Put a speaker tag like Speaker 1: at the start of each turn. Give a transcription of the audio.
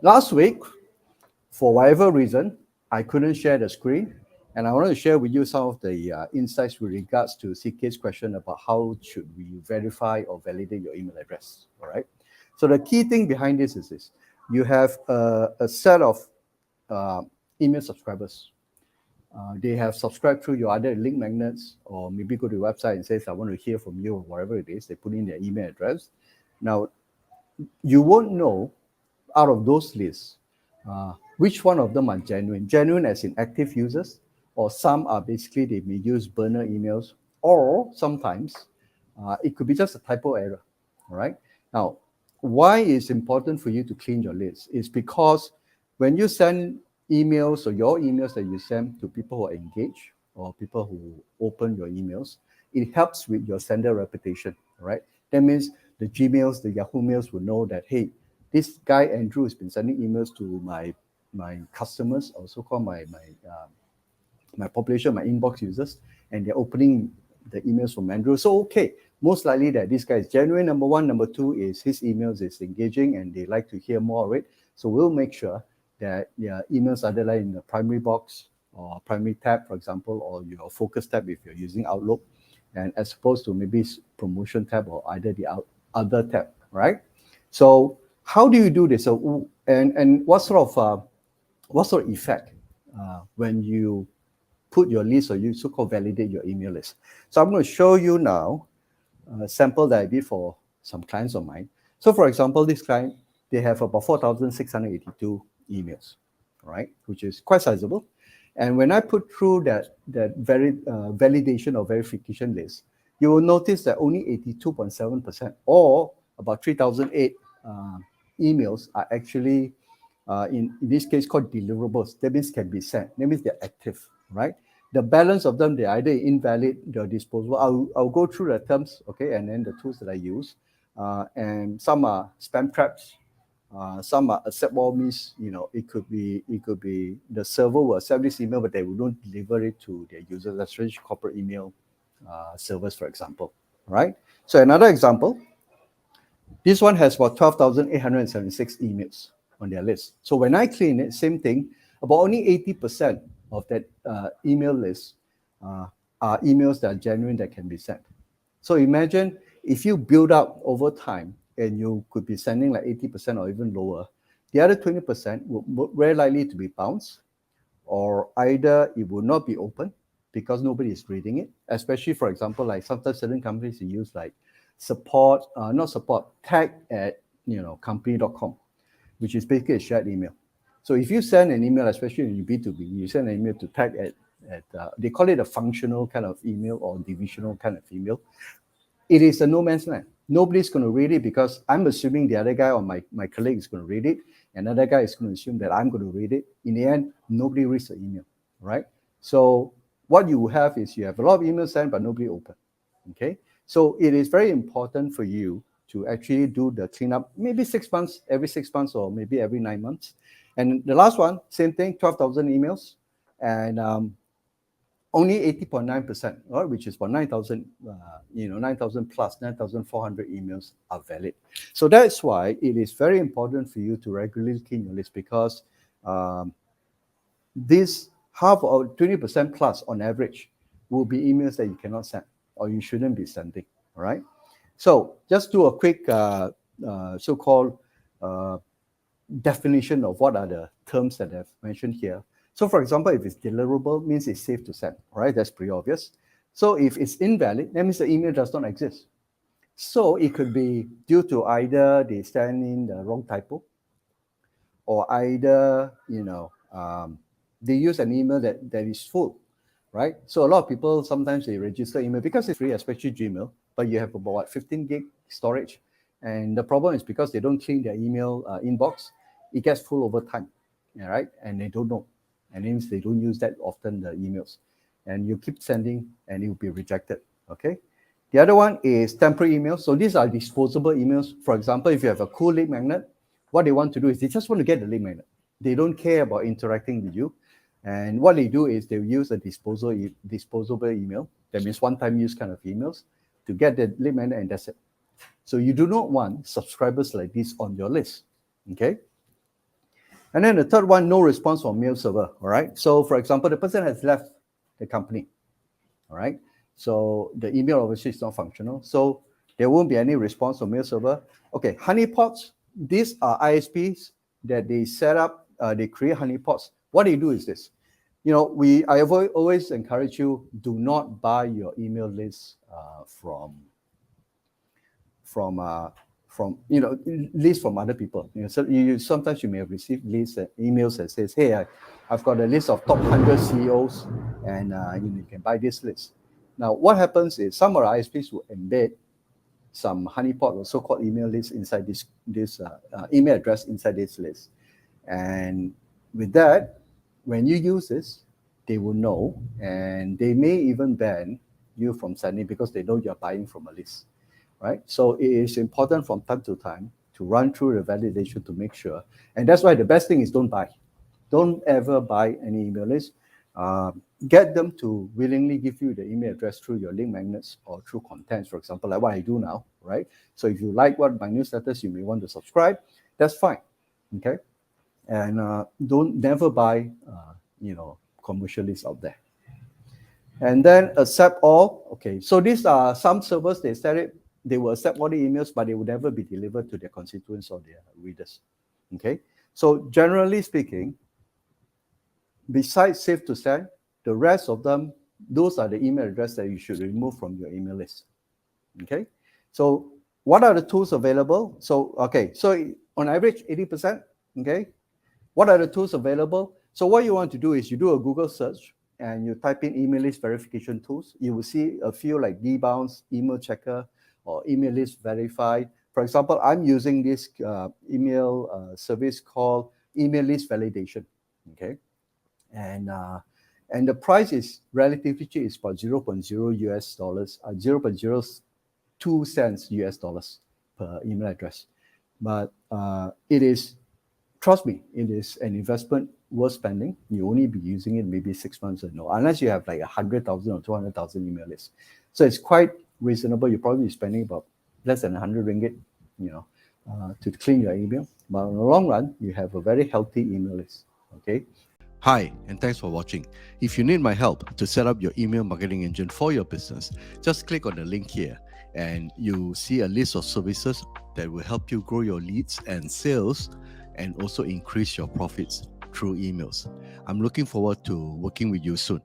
Speaker 1: Last week, for whatever reason, I couldn't share the screen, and I wanted to share with you some of the insights with regards to CK's question about how should we verify or validate your email address. All right. So the key thing behind this is this: you have a set of uh, email subscribers. They have subscribed through your other link magnets, or maybe go to your website and says, "I want to hear from you," or whatever it is. They put in their email address. Now you won't know out of those lists, which one of them are genuine? Genuine as in active users, or some are basically they may use burner emails, or sometimes it could be just a typo error. All right. Now, why it's important for you to clean your list is because when you send emails or your emails that you send to people who are engaged or people who open your emails, it helps with your sender reputation. Right. That means the Gmails, the Yahoo mails will know that, hey, this guy Andrew has been sending emails to my customers, or so-called my population, my inbox users, and they're opening the emails from Andrew. So okay, most likely that this guy is genuine. Number one, number two is his emails is engaging and they like to hear more of it. So we'll make sure that their emails are there in the primary box or primary tab, for example, or your focus tab if you're using Outlook, and as opposed to maybe promotion tab or either the other tab, right? So how do you do this? So and what sort of effect when you put your list or you so-called validate your email list? So I'm going to show you now a sample that I did for some clients of mine. So for example, this client, they have about 4,682 emails, right, which is quite sizable. And when I put through that very validation or verification list, you will notice that only 82.7% or about 3,008 emails are actually, in this case, called deliverables. That means can be sent. That means they're active, right? The balance of them, they're either invalid, they're disposable. I'll go through the terms, okay, and then the tools that I use. And some are spam traps, some are accept all means, it could be the server will accept this email, but they will not deliver it to their users, especially corporate email servers, for example, right? So another example, this one has about 12,876 emails on their list. So when I clean it, same thing, about only 80% of that email list are emails that are genuine that can be sent. So imagine if you build up over time and you could be sending like 80% or even lower, the other 20% will very likely to be bounced, or either it will not be open because nobody is reading it. Especially, for example, like sometimes certain companies use like support, not support, tag at company.com, which is basically a shared email. So if you send an email, especially in B2B, you send an email to tag at they call it a functional kind of email or divisional kind of email. It is a no man's land. Nobody's going to read it because I'm assuming the other guy or my colleague is going to read it. Another guy is going to assume that I'm going to read it. In the end, nobody reads the email, right? So what you have is you have a lot of emails sent, but nobody open. Okay. So it is very important for you to actually do the cleanup, maybe 6 months, every 6 months, or maybe every 9 months. And the last one, same thing, 12,000 emails. And only 80.9%, right, which is about 9,000, 9,000 plus 9,400 emails are valid. So that's why it is very important for you to regularly clean your list, because this half or 20% plus on average will be emails that you cannot send or you shouldn't be sending. All right. So just do a quick so-called definition of what are the terms that I've mentioned here. So for example, if it's deliverable, means it's safe to send, all right? That's pretty obvious. So if it's invalid, that means the email does not exist. So it could be due to either they send in the wrong typo, or either, they use an email that is full, right? So a lot of people, sometimes they register email because it's free, especially Gmail, but you have about 15 gig storage. And the problem is because they don't clean their email inbox, it gets full over time, all right? And they don't know. And it means they don't use that often, the emails. And you keep sending and it will be rejected, okay? The other one is temporary emails. So these are disposable emails. For example, if you have a cool link magnet, what they want to do is they just want to get the link magnet. They don't care about interacting with you. And what they do is they use a disposable email. That means one-time use kind of emails to get the link magnet, and that's it. So you do not want subscribers like this on your list, okay? And then the third one, no response from mail server. All right. So for example, the person has left the company. All right. So the email obviously is not functional. So there won't be any response from mail server. Okay. Honeypots. These are ISPs that they set up. They create honeypots. What they do is this. I always encourage you, do not buy your email list from lists from other people. So sometimes you may have received lists emails that says, hey, I've got a list of top 100 CEOs, and you can buy this list. Now, what happens is some of our ISPs will embed some honeypot or so-called email list inside this email address inside this list. And with that, when you use this, they will know, and they may even ban you from sending because they know you're buying from a list. Right? So it is important from time to time to run through the validation to make sure. And that's why the best thing is don't buy. Don't ever buy any email list. Get them to willingly give you the email address through your link magnets or through contents, for example, like what I do now, right? So if you like what my newsletters, you may want to subscribe. That's fine, okay? And never buy, commercial lists out there. And then accept all. Okay, so these are some servers, they will accept all the emails, but they will never be delivered to their constituents or their readers. Okay, so generally speaking, besides safe to send, the rest of them, those are the email addresses that you should remove from your email list. Okay, so what are the tools available? So on average, 80%. Okay, what are the tools available? So what you want to do is you do a Google search and you type in email list verification tools. You will see a few like dbounce, email checker, or email list verified. For example, I'm using this email service called email list validation. Okay, and the price is relatively cheap. It's about $0.02 cents US dollars per email address. But it is, trust me, it is an investment worth spending. You only be using it maybe 6 months or no, unless you have like 100,000 or 200,000 email lists. So it's quite reasonable. You're probably spending about less than 100 ringgit, to clean your email. But in the long run, you have a very healthy email list. Okay.
Speaker 2: Hi, and thanks for watching. If you need my help to set up your email marketing engine for your business, just click on the link here and you see a list of services that will help you grow your leads and sales and also increase your profits through emails. I'm looking forward to working with you soon.